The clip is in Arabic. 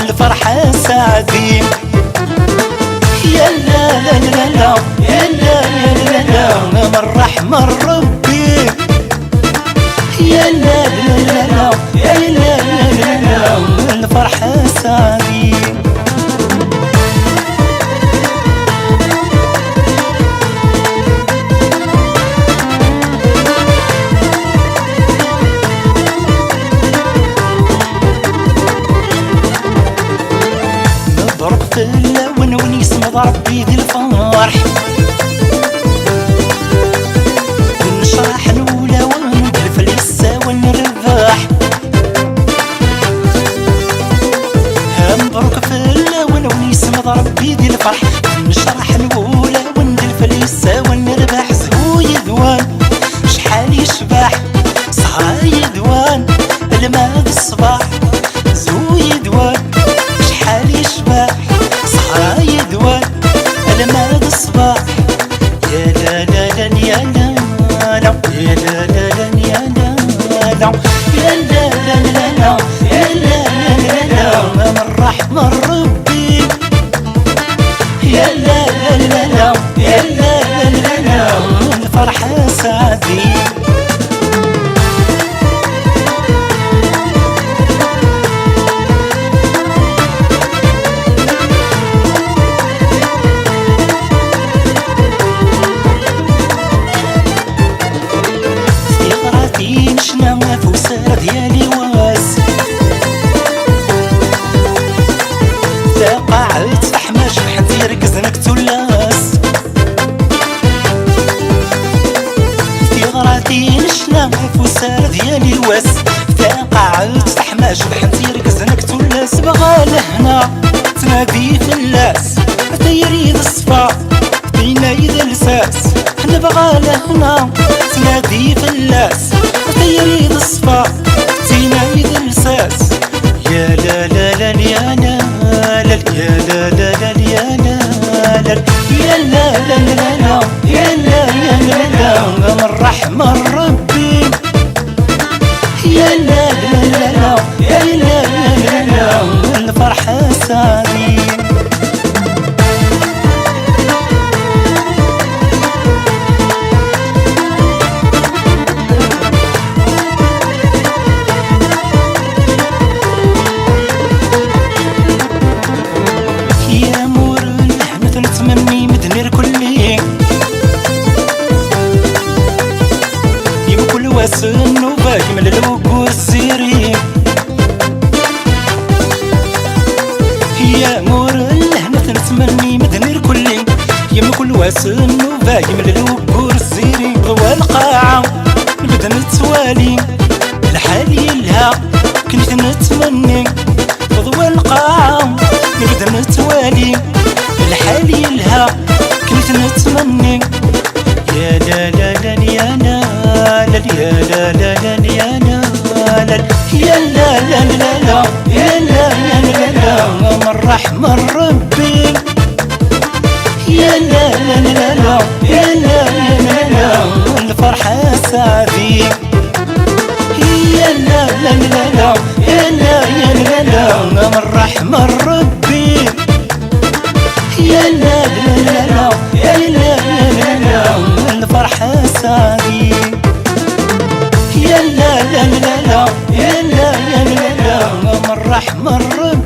الفرحة سعدين يا لا لا لا لا يا لا لا لا من رحمة ربي يا لا لا لا لا يا لا لا لا الفرحة سعدين ضرب في اللون ونيس مضرب بيدي الفرح ونشرح الأولى ونقلب اليسا ونربح مبروك في اللون ونيس مضرب بيدي الفرح ونشرح الأولى ونقلب اليسا ونربح زهوي دوان شحال يشبح صهاي دوان الماء الصباح زهوي دوان شحال يشبح صهاي دوان الماء الصباح يا لا لا لا يا لا لا يا لا لا لا يا لا لا يا لا لا لا لا يا لا لا لا من رحمة ربي يا لا لا لا لا يا لا لا لا الفرحة سعدين نشنا فوسار ديالي واس تقاعدت تحماش بحال يركزنك تلاس في غراتي نشنا فوسار ديالي واس تقاعدت تحماش بحال يركزنك تلاس بغا لهنا تنادي في اللاس حتى يريد الصفا فينا إذا لساس نبغى لهنا تنادي في اللاس يريد الصفا تينا إذا لساس يا لا لا لا يا لا لا يا لا لا لا يا لا لا يا لا لا لا لا يا لا لا لا من رحمة ربي يا لا لا لا لا يا لا لا لا الفرحة سعدين نتمني مدنير كلي يم كل واسن وباقي من الوقور السيري يا مور اللهنة نتمني مدنير كلي يم كل واسن وباقي من الوقور السيري ضوى القاعة نبدا نتوالي الحال يلها كنت نتمني ضوى القاعة نبدا نتوالي الحال يلها كنت نتمني يا لا لا لا يا لا لا يا لا لا لا يا لا لا يا لا لا لا لا يا لا لا لا من رحمة ربي يا لا لا لا لا يا لا لا لا الفرحة سعدين يا لا لا لا لا يا لا لا لا من رحمة ربي يا لا لا لا لا يا لا لا لا الفرحة سعدين يا لا لا لا لا يا لا لا لا من رحمة ربي